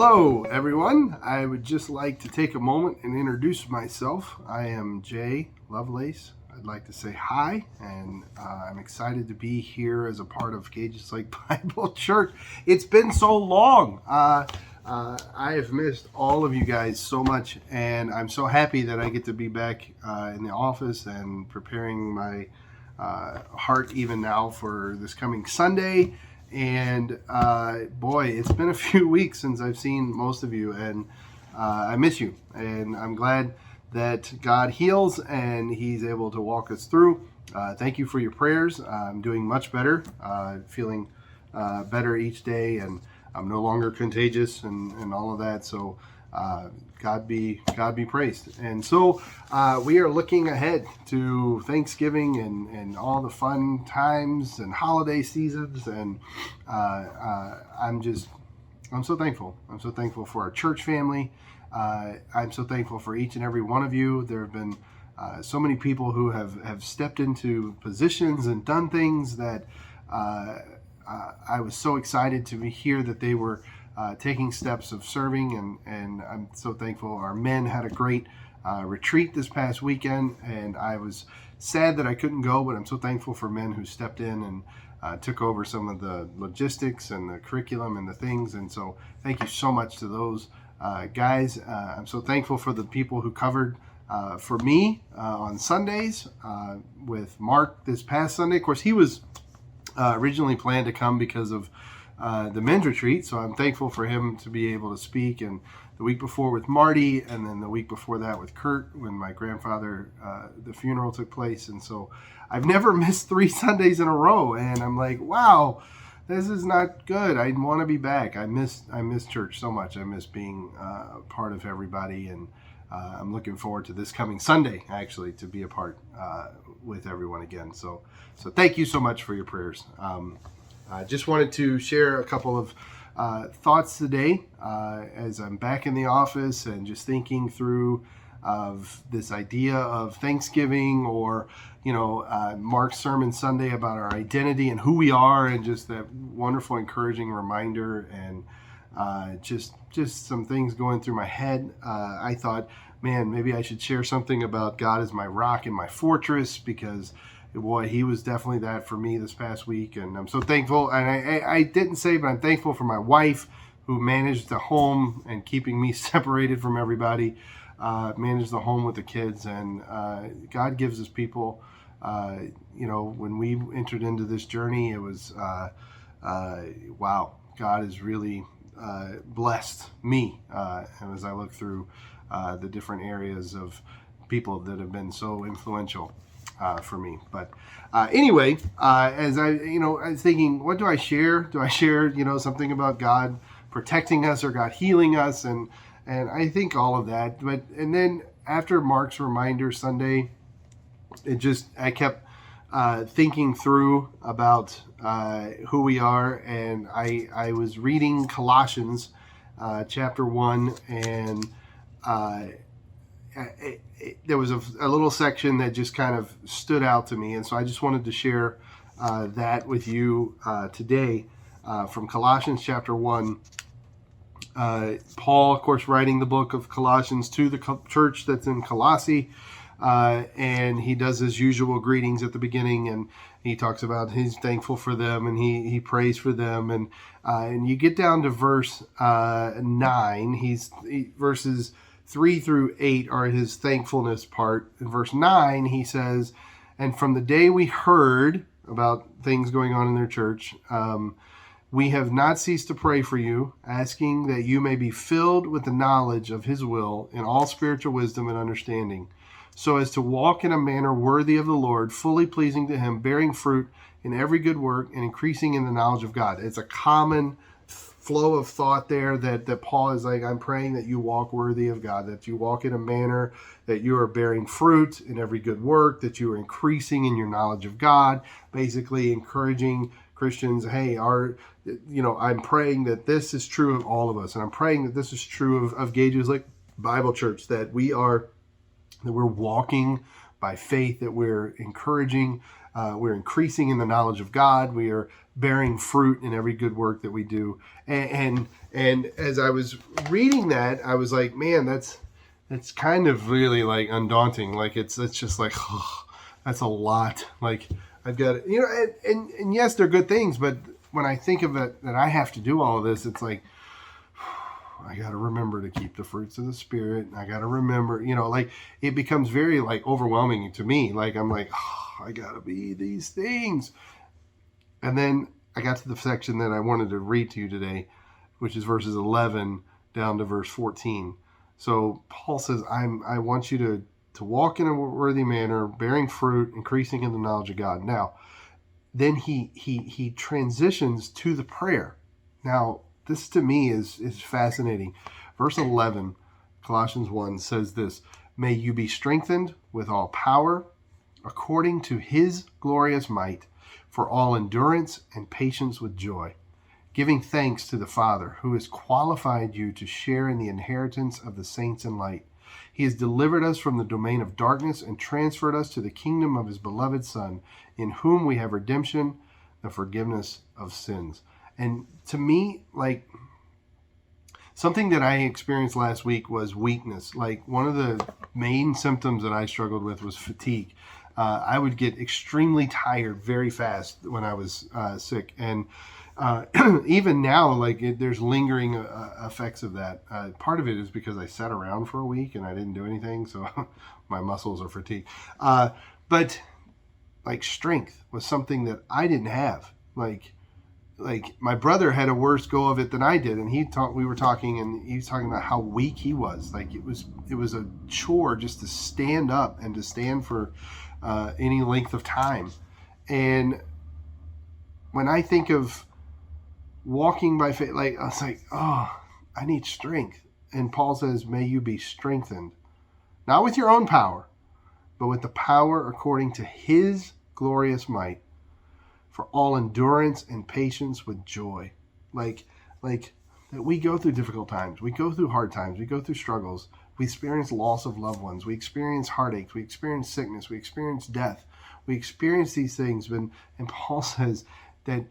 Hello, everyone. I would just like to take a moment and introduce myself. I am Jay Lovelace. I'd like to say hi, and I'm excited to be here as a part of Gages Lake Bible Church. It's been so long. I have missed all of you guys so much, and I'm so happy that I get to be back in the office and preparing my heart even now for this coming Sunday. And boy, it's been a few weeks since I've seen most of you, and I miss you. And I'm glad that God heals and He's able to walk us through. Thank you for your prayers. I'm doing much better, feeling better each day, and I'm no longer contagious and all of that. So God be praised. And so we are looking ahead to Thanksgiving and all the fun times and holiday seasons. And I'm so thankful. I'm so thankful for our church family. I'm so thankful for each and every one of you. There have been so many people who have stepped into positions and done things that I was so excited to hear that they were taking steps of serving, and I'm so thankful. Our men had a great retreat this past weekend, and I was sad that I couldn't go, but I'm so thankful for men who stepped in and took over some of the logistics and the curriculum and the things. And so thank you so much to those guys. I'm so thankful for the people who covered for me on Sundays with Mark this past Sunday. Of course, he was originally planned to come because of the men's retreat, so I'm thankful for him to be able to speak. And the week before with Marty, and then the week before that with Kurt, when my grandfather, the funeral took place. And so I've never missed 3 Sundays in a row, and I'm like, wow, this is not good. I want to be back. I miss church so much. I miss being part of everybody, and I'm looking forward to this coming Sunday, actually, to be a part with everyone again. So thank you so much for your prayers. I just wanted to share a couple of thoughts today as I'm back in the office and just thinking through of this idea of Thanksgiving, or Mark's sermon Sunday about our identity and who we are, and just that wonderful, encouraging reminder, and just some things going through my head. I thought, man, maybe I should share something about God as my rock and my fortress, because boy, he was definitely that for me this past week. And I'm so thankful. And I didn't say, but I'm thankful for my wife, who managed the home and keeping me separated from everybody, managed the home with the kids. And God gives us people, when we entered into this journey, it was, wow, God has really blessed me. And as I look through the different areas of people that have been so influential for me. But anyway, as I was thinking, what do I share? Do I share, something about God protecting us or God healing us? And I think all of that. And then after Mark's reminder Sunday, I kept thinking through about who we are. And I was reading Colossians chapter 1, and there was a little section that just kind of stood out to me, and so I just wanted to share that with you today from Colossians chapter 1. Paul, of course, writing the book of Colossians to the church that's in Colossae, and he does his usual greetings at the beginning, and he talks about he's thankful for them, and he prays for them, and you get down to verse 9. Verses 3 through 8 are his thankfulness part. In verse 9, he says, "And from the day we heard about things going on in their church, we have not ceased to pray for you, asking that you may be filled with the knowledge of his will in all spiritual wisdom and understanding, so as to walk in a manner worthy of the Lord, fully pleasing to him, bearing fruit in every good work and increasing in the knowledge of God." It's a common flow of thought there that Paul is like, I'm praying that you walk worthy of God, that you walk in a manner that you are bearing fruit in every good work, that you are increasing in your knowledge of God, basically encouraging Christians, hey, I'm praying that this is true of all of us, and I'm praying that this is true of Gages Lake Bible Church, that we're walking by faith, that we're encouraging we're increasing in the knowledge of God. We are bearing fruit in every good work that we do. And as I was reading that, I was like, man, that's kind of really like undaunting. Like it's just like, oh, that's a lot. Like I've got, and yes, they're good things, but when I think of it, that I have to do all of this, it's like, I got to remember to keep the fruits of the Spirit. I got to remember, like it becomes very like overwhelming to me. Like I'm like, oh, I got to be these things. And then I got to the section that I wanted to read to you today, which is verses 11 down to verse 14. So Paul says, I want you to walk in a worthy manner, bearing fruit, increasing in the knowledge of God. Now, then he transitions to the prayer. Now, this to me is fascinating. Verse 11, Colossians 1 says this, may you be strengthened with all power according to his glorious might for all endurance and patience with joy, giving thanks to the Father who has qualified you to share in the inheritance of the saints in light. He has delivered us from the domain of darkness and transferred us to the kingdom of his beloved Son, in whom we have redemption, the forgiveness of sins. And to me, like, something that I experienced last week was weakness. Like, one of the main symptoms that I struggled with was fatigue. I would get extremely tired very fast when I was sick. And even now, like, there's lingering effects of that. Part of it is because I sat around for a week and I didn't do anything, so my muscles are fatigued. But like, strength was something that I didn't have. Like my brother had a worse go of it than I did, and we were talking, and he was talking about how weak he was. Like it was a chore just to stand up and to stand for any length of time. And when I think of walking by faith, like I was like, oh, I need strength. And Paul says, may you be strengthened, not with your own power, but with the power according to his glorious might, for all endurance and patience with joy. Like that we go through difficult times. We go through hard times. We go through struggles. We experience loss of loved ones. We experience heartaches. We experience sickness. We experience death. We experience these things. And Paul says that,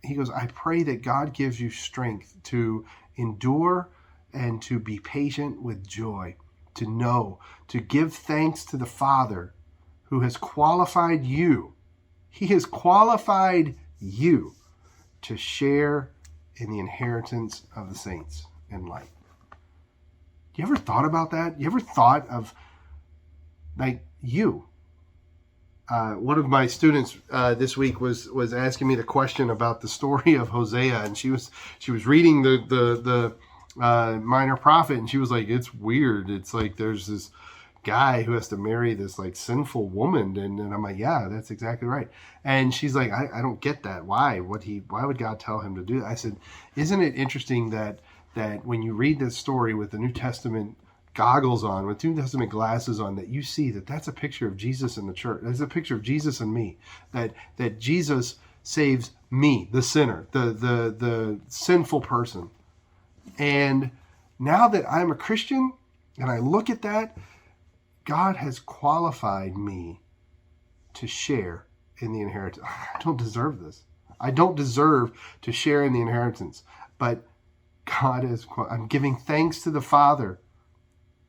he goes, I pray that God gives you strength to endure and to be patient with joy, to know, to give thanks to the Father who has qualified you. He has qualified you to share in the inheritance of the saints in light. You ever thought about that? You ever thought of, like, you? One of my students this week was asking me the question about the story of Hosea, and she was reading the Minor Prophet, and she was like, it's weird. It's like there's this guy who has to marry this like sinful woman, and I'm like, yeah, that's exactly right. And she's like, I don't get that. Why would God tell him to do that? I said, isn't it interesting that when you read this story with the New Testament goggles on, with New Testament glasses on, that you see that that's a picture of Jesus in the church. That's a picture of Jesus and me, that Jesus saves me, the sinner, the sinful person. And now that I'm a Christian and I look at that, God has qualified me to share in the inheritance. I don't deserve this. I don't deserve to share in the inheritance, but God is. I'm giving thanks to the Father.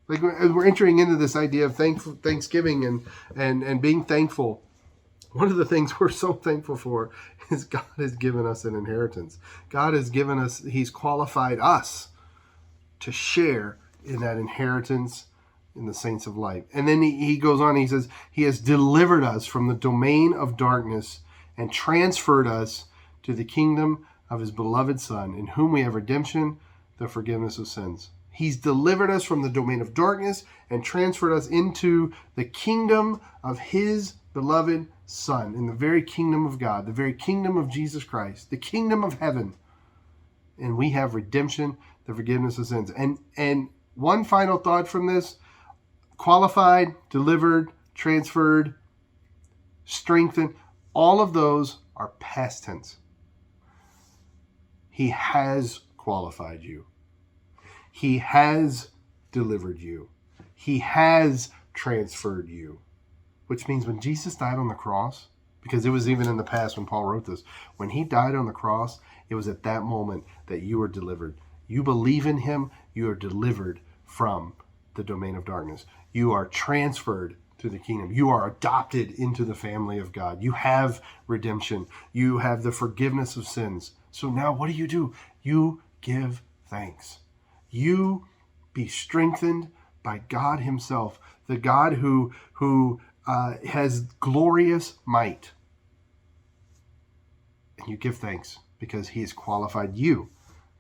Like, we're entering into this idea of Thanksgiving and being thankful. One of the things we're so thankful for is God has given us an inheritance. God has given us, he's qualified us to share in that inheritance in the saints of light. And then he goes on, he says, he has delivered us from the domain of darkness and transferred us to the kingdom of his beloved Son, in whom we have redemption, the forgiveness of sins. He's delivered us from the domain of darkness and transferred us into the kingdom of his beloved Son, in the very kingdom of God, the very kingdom of Jesus Christ, the kingdom of heaven. And we have redemption, the forgiveness of sins. And one final thought from this: qualified, delivered, transferred, strengthened, all of those are past tense. He has qualified you. He has delivered you. He has transferred you. Which means when Jesus died on the cross, because it was even in the past when Paul wrote this. When he died on the cross, it was at that moment that you were delivered. You believe in him, you are delivered from the domain of darkness. You are transferred to the kingdom. You are adopted into the family of God. You have redemption. You have the forgiveness of sins. So now what do? You give thanks. You be strengthened by God himself, the God who has glorious might. And you give thanks because he has qualified you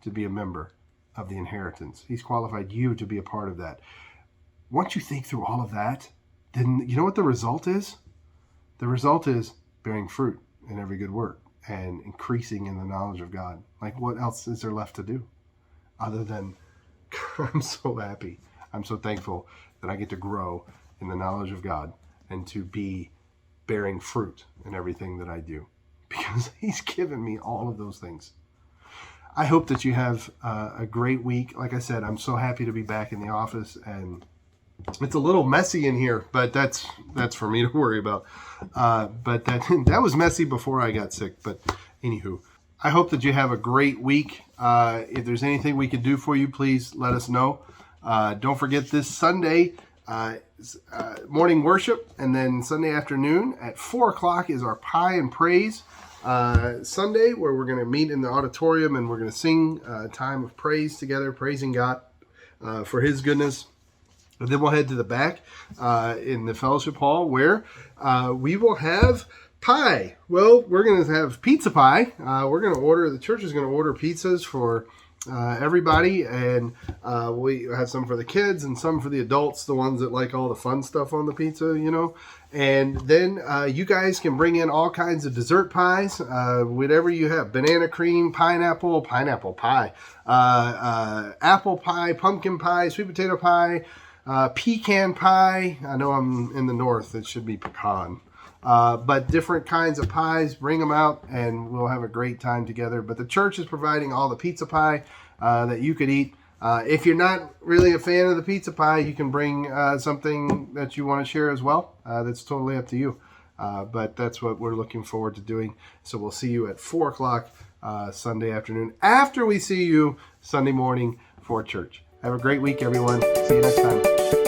to be a member of the inheritance. He's qualified you to be a part of that. Once you think through all of that, then you know what the result is? The result is bearing fruit in every good work and increasing in the knowledge of God. Like, what else is there left to do other than I'm so happy. I'm so thankful that I get to grow in the knowledge of God and to be bearing fruit in everything that I do, because he's given me all of those things. I hope that you have a great week. Like I said, I'm so happy to be back in the office, and it's a little messy in here, but that's for me to worry about. But that was messy before I got sick. But anywho, I hope that you have a great week. If there's anything we can do for you, please let us know. Don't forget this Sunday morning worship, and then Sunday afternoon at 4 o'clock is our Pie and Praise Sunday, where we're going to meet in the auditorium and we're going to sing a time of praise together, praising God for his goodness. And then we'll head to the back in the fellowship hall, where we will have pie. Well, we're going to have pizza pie. The church is going to order pizzas for everybody, and we have some for the kids and some for the adults, the ones that like all the fun stuff on the pizza, And then you guys can bring in all kinds of dessert pies, whatever you have: banana cream, pineapple pie, apple pie, pumpkin pie, sweet potato pie, pecan pie. I know I'm in the north; it should be pecan. But different kinds of pies, bring them out and we'll have a great time together. But the church is providing all the pizza pie that you could eat. If you're not really a fan of the pizza pie, you can bring something that you want to share as well. That's totally up to you. But that's what we're looking forward to doing. So we'll see you at 4 o'clock Sunday afternoon, after we see you Sunday morning for church. Have a great week, everyone. See you next time.